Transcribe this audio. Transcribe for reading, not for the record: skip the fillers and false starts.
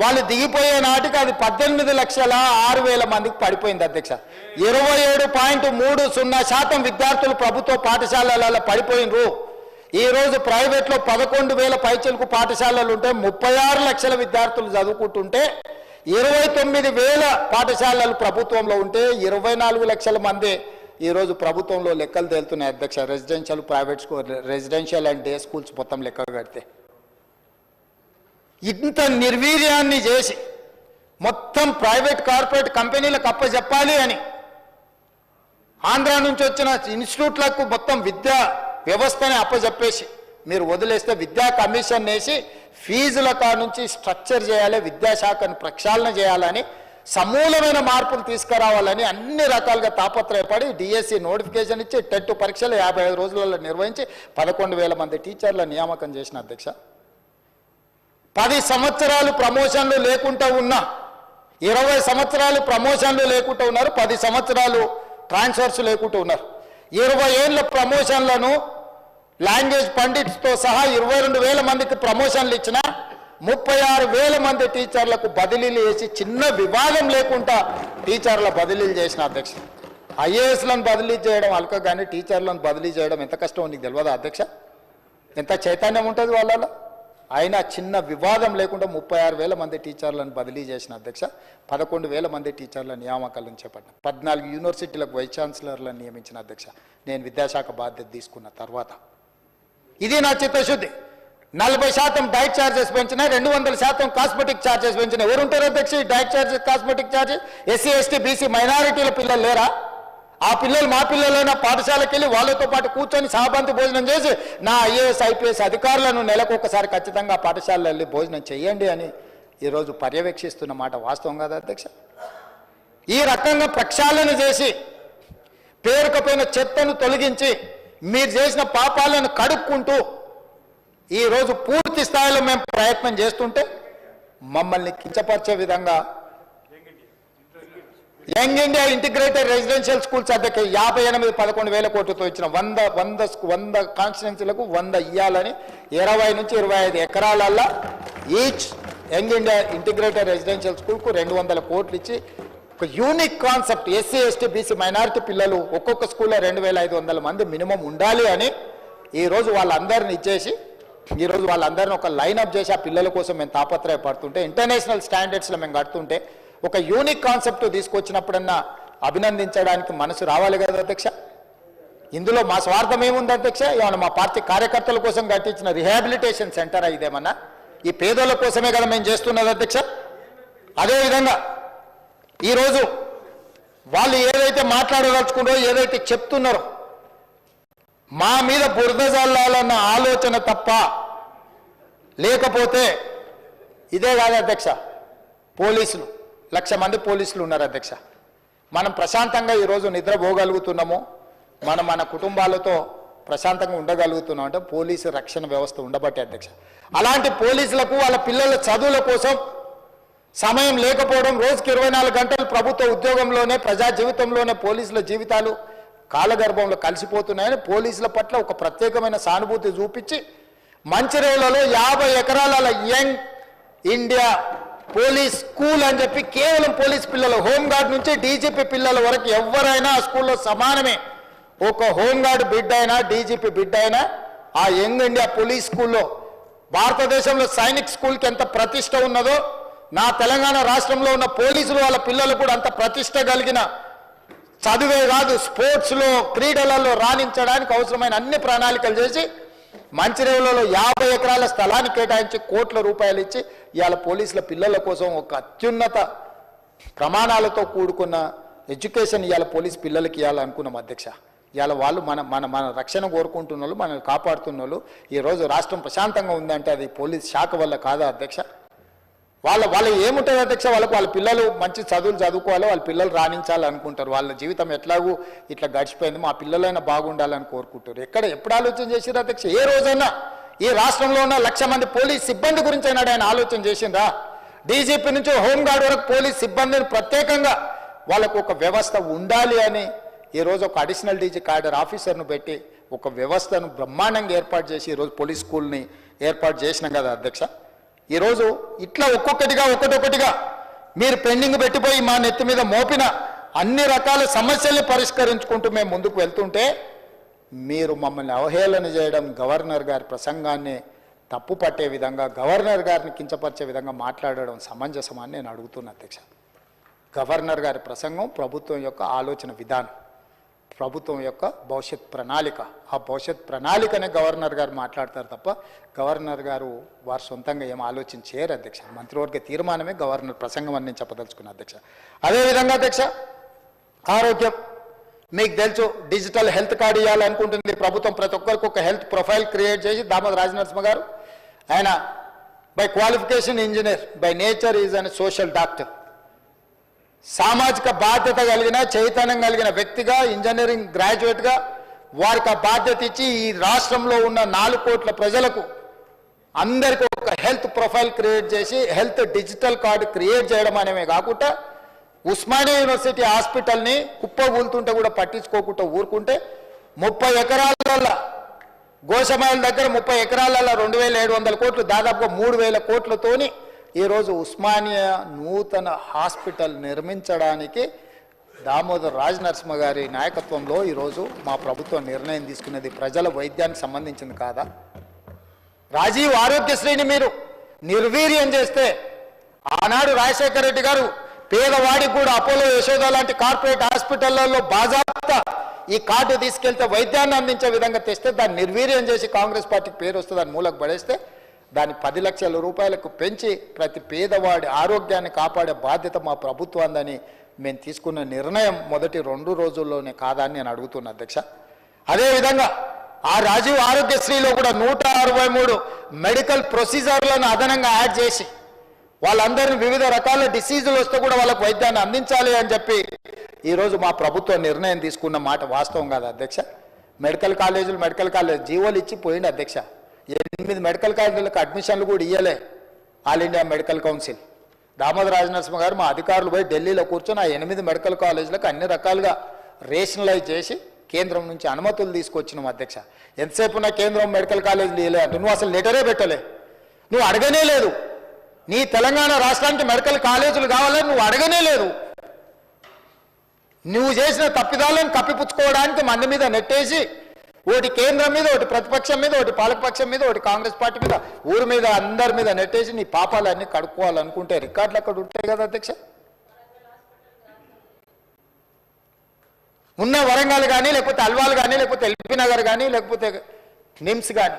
వాళ్ళు దిగిపోయే నాటికి అది 18,06,000 మందికి పడిపోయింది అధ్యక్ష. 27.30% విద్యార్థులు ప్రభుత్వ పాఠశాలలలో పడిపోయినరు. ఈరోజు ప్రైవేట్లో 11,000 పైచలకు పాఠశాలలు ఉంటే 36 లక్షల విద్యార్థులు చదువుకుంటుంటే 29,000 పాఠశాలలు ప్రభుత్వంలో ఉంటే 24 లక్షల మంది ఈరోజు ప్రభుత్వంలో లెక్కలు తేలుతున్నాయి అధ్యక్ష. Residential, private school, residential and day schools మొత్తం లెక్క కడితే ఇంత నిర్వీర్యాన్ని చేసి మొత్తం ప్రైవేట్ కార్పొరేట్ కంపెనీలకు అప్పచెప్పాలి అని ఆంధ్ర నుంచి వచ్చిన ఇన్స్టిట్యూట్లకు మొత్తం విద్యా వ్యవస్థని అప్పచెప్పేసి మీరు వదిలేస్తే విద్యా కమిషన్ వేసి ఫీజుల కాడ నుంచి స్ట్రక్చర్ చేయాలి, విద్యాశాఖను ప్రక్షాళన చేయాలని, సమూలమైన మార్పులు తీసుకురావాలని అన్ని రకాలుగా తాపత్రయపడి డిఎస్సి నోటిఫికేషన్ ఇచ్చి టెట్ పరీక్షలు 55 రోజులలో నిర్వహించి 11,000 మంది టీచర్ల నియామకం చేసిన అధ్యక్ష. 10 సంవత్సరాలు ప్రమోషన్లు లేకుండా ఉన్నా 20 సంవత్సరాలు ప్రమోషన్లు లేకుండా ఉన్నారు, 10 సంవత్సరాలు ట్రాన్స్ఫర్స్ లేకుండా ఉన్నారు. 20 ఏళ్ళ ప్రమోషన్లను లాంగ్వేజ్ పండిట్స్తో సహా 22,000 మందికి ప్రమోషన్లు ఇచ్చిన 36,000 మంది టీచర్లకు బదిలీలు చేసి చిన్న వివాదం లేకుండా టీచర్ల బదిలీలు చేసిన అధ్యక్ష. ఐఏఎస్లను బదిలీ చేయడం అల్క కానీ టీచర్లను బదిలీ చేయడం ఎంత కష్టమో నీకు తెలియదా అధ్యక్ష? ఎంత చైతన్యం ఉంటుంది వాళ్ళలో? అయినా చిన్న వివాదం లేకుండా 36,000 మంది టీచర్లను బదిలీ చేసిన అధ్యక్ష. 11,000 మంది టీచర్ల నియామకాలను చేపట్టిన, 14 యూనివర్సిటీలకు వైస్ ఛాన్సలర్లను నియమించిన అధ్యక్ష నేను విద్యాశాఖ బాధ్యత తీసుకున్న తర్వాత. ఇది నా చిత్తశుద్ధి. 40% డైట్ ఛార్జెస్ పెంచిన, 200% కాస్మెటిక్ ఛార్జెస్ పెంచిన. ఎవరుంటారు అధ్యక్ష ఈ diet charges, cosmetic charges? SC, ST, BC మైనారిటీల పిల్లలు లేరా? ఆ పిల్లలు మా పిల్లలైనా పాఠశాలకు వెళ్ళి వాళ్ళతో పాటు కూర్చొని సహబంతి భోజనం చేసి నా ఐఏఎస్ ఐపీఎస్ అధికారులను నెలకొకసారి ఖచ్చితంగా పాఠశాలలో వెళ్ళి భోజనం చేయండి అని ఈరోజు పర్యవేక్షిస్తున్న మాట వాస్తవం కాదా అధ్యక్ష? ఈ రకంగా ప్రక్షాళన చేసి పేరుకపోయిన చెత్తను తొలగించి మీరు చేసిన పాపాలను కడుక్కుంటూ ఈరోజు పూర్తి స్థాయిలో మేము ప్రయత్నం చేస్తుంటే మమ్మల్ని కించపరిచే విధంగా young India integrated residential schools అధ్యక్ష 58-11,000 కోట్లతో ఇచ్చిన 100 కాన్స్టిట్యున్సీలకు 100 ఇయ్యాలని 20 నుంచి 25 ఎకరాలల్లో each young India integrated residential స్కూల్కు 200 కోట్లు ఇచ్చి ఒక unique concept, SC, ST, BC minority పిల్లలు ఒక్కొక్క స్కూల్లో 2,500 మంది మినిమం ఉండాలి అని ఈరోజు వాళ్ళందరిని ఇచ్చేసి ఈరోజు వాళ్ళందరినీ ఒక లైనప్ చేసి ఆ పిల్లల కోసం మేము తాపత్రయపడుతుంటే, ఇంటర్నేషనల్ స్టాండర్డ్స్లో మేము కడుతుంటే ఒక యూనిక్ కాన్సెప్ట్ తీసుకొచ్చినప్పుడన్నా అభినందించడానికి మనసు రావాలి కదా అధ్యక్ష? ఇందులో మా స్వార్థం ఏముంది అధ్యక్ష? ఏమన్నా మా పార్టీ కార్యకర్తల కోసం కట్టించిన రిహాబిలిటేషన్ సెంటర్ ఇదేమన్నా? ఈ పేదల కోసమే కదా మేము చేస్తున్నది అధ్యక్ష. అదేవిధంగా ఈరోజు వాళ్ళు ఏదైతే మాట్లాడదలుచుకున్నారో, ఏదైతే చెప్తున్నారో మా మీద బురద జల్లాలన్న ఆలోచన తప్ప లేకపోతే ఇదే కాదు అధ్యక్ష. పోలీసులు 1,00,000 మంది పోలీసులు ఉన్నారు అధ్యక్ష. మనం ప్రశాంతంగా ఈరోజు నిద్రపోగలుగుతున్నాము, మన కుటుంబాలతో ప్రశాంతంగా ఉండగలుగుతున్నాం అంటే పోలీసు రక్షణ వ్యవస్థ ఉండబట్టే అధ్యక్ష. అలాంటి పోలీసులకు వాళ్ళ పిల్లల చదువుల కోసం సమయం లేకపోవడం, రోజుకి 24 గంటలు ప్రభుత్వ ఉద్యోగంలోనే ప్రజా జీవితంలోనే పోలీసుల జీవితాలు కాలగర్భంలో కలిసిపోతున్నాయని పోలీసుల పట్ల ఒక ప్రత్యేకమైన సానుభూతి చూపించి మంచిర్యాలలో 50 ఎకరాల యంగ్ ఇండియా పోలీస్ స్కూల్ అని చెప్పి కేవలం పోలీస్ పిల్లలు, హోంగార్డ్ నుంచి డీజీపీ పిల్లల వరకు ఎవరైనా ఆ స్కూల్లో సమానమే. ఒక హోంగార్డ్ బిడ్డ అయినా డీజీపీ బిడ్డ అయినా ఆ యంగ్ ఇండియా పోలీస్ స్కూల్లో భారతదేశంలో సైనిక్ స్కూల్కి ఎంత ప్రతిష్ట ఉన్నదో నా తెలంగాణ రాష్ట్రంలో ఉన్న పోలీసులు వాళ్ళ పిల్లలు కూడా అంత ప్రతిష్ట కలిగిన, చదువే కాదు స్పోర్ట్స్లో క్రీడలలో రాణించడానికి అవసరమైన అన్ని ప్రణాళికలు చేసి మంచిర్యాలలో 50 ఎకరాల స్థలాన్ని కేటాయించి కోట్ల రూపాయలు ఇచ్చి ఇవాళ పోలీసుల పిల్లల కోసం ఒక అత్యున్నత ప్రమాణాలతో కూడుకున్న ఎడ్యుకేషన్ ఇవాళ పోలీస్ పిల్లలకి ఇవ్వాలనుకున్నాం అధ్యక్ష. ఇవాళ వాళ్ళు మన రక్షణ కోరుకుంటున్న వాళ్ళు, మనల్ని కాపాడుతున్న వాళ్ళు. ఈరోజు రాష్ట్రం ప్రశాంతంగా ఉందంటే అది పోలీస్ శాఖ వల్ల కాదా అధ్యక్ష? వాళ్ళు ఏముంటుంది అధ్యక్ష? వాళ్ళ పిల్లలు మంచి చదువులు చదువుకోవాలి, వాళ్ళ పిల్లలు రాణించాలనుకుంటారు. వాళ్ళ జీవితం ఎట్లాగూ ఇట్లా గడిచిపోయింది, మా పిల్లలైనా బాగుండాలని కోరుకుంటారు. ఎప్పుడు ఆలోచన చేసిరా అధ్యక్ష? ఏ రోజైనా ఈ రాష్ట్రంలో ఉన్న 1,00,000 మంది పోలీస్ సిబ్బంది గురించి అయినాడు ఆయన ఆలోచన చేసిందా? డీజీపీ నుంచి హోంగార్డ్ వరకు పోలీస్ సిబ్బందిని ప్రత్యేకంగా వాళ్ళకు ఒక వ్యవస్థ ఉండాలి అని ఈరోజు ఒక అడిషనల్ డీజీ కార్డర్ ఆఫీసర్ను పెట్టి ఒక వ్యవస్థను బ్రహ్మాండంగా ఏర్పాటు చేసి ఈరోజు పోలీస్ స్కూల్ని ఏర్పాటు చేసినాం కదా అధ్యక్ష. ఈరోజు ఇట్లా ఒక్కొక్కటిగా మీరు పెండింగ్ పెట్టిపోయి మా నెత్తి మీద మోపిన అన్ని రకాల సమస్యల్ని పరిష్కరించుకుంటూ మేము ముందుకు వెళ్తుంటే మీరు మమ్మల్ని అవహేళన చేయడం, గవర్నర్ గారి ప్రసంగాన్ని తప్పు పట్టే విధంగా, గవర్నర్ గారిని కించపరిచే విధంగా మాట్లాడడం సమంజసమని నేను అడుగుతున్నా అధ్యక్ష. గవర్నర్ గారి ప్రసంగం ప్రభుత్వం యొక్క ఆలోచన విధానం, ప్రభుత్వం యొక్క భవిష్యత్ ప్రణాళిక. ఆ భవిష్యత్ ప్రణాళికనే గవర్నర్ గారు మాట్లాడతారు తప్ప గవర్నర్ గారు వారు సొంతంగా ఏం ఆలోచన చేయరు అధ్యక్ష. మంత్రివర్గ తీర్మానమే గవర్నర్ ప్రసంగం అని నేను చెప్పదలుచుకున్నా అధ్యక్ష. అదేవిధంగా అధ్యక్ష, ఆరోగ్యం మీకు తెలుసు, డిజిటల్ హెల్త్ కార్డు ఇవ్వాలనుకుంటుంది ప్రభుత్వం. ప్రతి ఒక్కరికి ఒక హెల్త్ ప్రొఫైల్ క్రియేట్ చేసి, దామోదర రాజనరసింహ గారు ఆయన by qualification engineer, by nature is an social doctor. సామాజిక బాధ్యత కలిగిన, చైతన్యం కలిగిన వ్యక్తిగా, ఇంజనీరింగ్ గ్రాడ్యుయేట్గా వారికి ఆ బాధ్యత ఇచ్చి ఈ రాష్ట్రంలో ఉన్న 4 కోట్ల ప్రజలకు అందరికీ ఒక హెల్త్ ప్రొఫైల్ క్రియేట్ చేసి హెల్త్ డిజిటల్ కార్డు క్రియేట్ చేయడం అనేవి కాకుండా ఉస్మానియా యూనివర్సిటీ హాస్పిటల్ని కుప్పగూలుతుంటే కూడా పట్టించుకోకుండా ఊరుకుంటే 30 ఎకరాల గోషమాయిల దగ్గర 30 ఎకరాలలో 2700 కోట్లు, దాదాపుగా 3000 కోట్లతోని ఈరోజు ఉస్మానియా నూతన హాస్పిటల్ నిర్మించడానికి దామోదర్ రాజనరసింహ గారి నాయకత్వంలో ఈరోజు మా ప్రభుత్వం నిర్ణయం తీసుకున్నది ప్రజల వైద్యానికి సంబంధించింది కాదా? రాజీవ్ ఆరోగ్యశ్రీని మీరు నిర్వీర్యం చేస్తే ఆనాడు రాజశేఖర రెడ్డి గారు పేదవాడికి కూడా అపోలో, యశోద లాంటి కార్పొరేట్ హాస్పిటళ్లలో బాజాప్తా ఈ కార్డు తీసుకెళ్తే వైద్యాన్ని అందించే విధంగా తెస్తే దాన్ని నిర్వీర్యం చేసి కాంగ్రెస్ పార్టీకి పేరు వస్తే దాన్ని మూలకు పడేస్తే దాన్ని 10 లక్షల రూపాయలకు పెంచి ప్రతి పేదవాడి ఆరోగ్యాన్ని కాపాడే బాధ్యత మా ప్రభుత్వాన్ని మేము తీసుకున్న నిర్ణయం మొదటి 2 రోజుల్లోనే కాదా అని నేను అడుగుతున్నా అధ్యక్ష. అదేవిధంగా ఆ రాజీవ్ ఆరోగ్యశ్రీలో కూడా 163 మెడికల్ ప్రొసీజర్లను అదనంగా యాడ్ చేసి వాళ్ళందరినీ వివిధ రకాల డిసీజులు వస్తే కూడా వాళ్ళకు వైద్యాన్ని అందించాలి అని చెప్పి ఈరోజు మా ప్రభుత్వం నిర్ణయం తీసుకున్న మాట వాస్తవం కాదా అధ్యక్ష? మెడికల్ కాలేజ్ జీవోలు ఇచ్చి పోయింది అధ్యక్ష. 8 మెడికల్ కాలేజీలకు అడ్మిషన్లు కూడా ఇయ్యలే all India medical council. Damodara Rajanarasimha గారు మా అధికారులు పోయి ఢిల్లీలో కూర్చొని ఆ 8 మెడికల్ కాలేజీలకు అన్ని రకాలుగా రేషనలైజ్ చేసి కేంద్రం నుంచి అనుమతులు తీసుకొచ్చినాం అధ్యక్ష. ఎంతసేపు ఉన్న కేంద్రం మెడికల్ కాలేజీలు ఇవ్వలే అంటే నువ్వు అసలు లెటరే పెట్టలే, నువ్వు అడగనే లేదు. నీ తెలంగాణ రాష్ట్రానికి మెడికల్ కాలేజీలు కావాలని నువ్వు అడగనే లేదు. నువ్వు చేసిన తప్పిదాలను కప్పిపుచ్చుకోవడానికి మంది మీద నెట్టేసి ఒకటి కేంద్రం మీద, ఒకటి ప్రతిపక్షం మీద, ఒకటి పాలకపక్షం మీద, ఒకటి కాంగ్రెస్ పార్టీ మీద, ఊరి మీద, అందరి మీద నెట్టేసి నీ పాపాలన్నీ కడుక్కోవాలనుకుంటే రికార్డులు అక్కడ ఉంటాయి కదా అధ్యక్ష. ఉన్న వరంగల్ కానీ, లేకపోతే అల్వాల్ కానీ, లేకపోతే ఎల్బీ నగర్ కానీ, లేకపోతే నిమ్స్ కానీ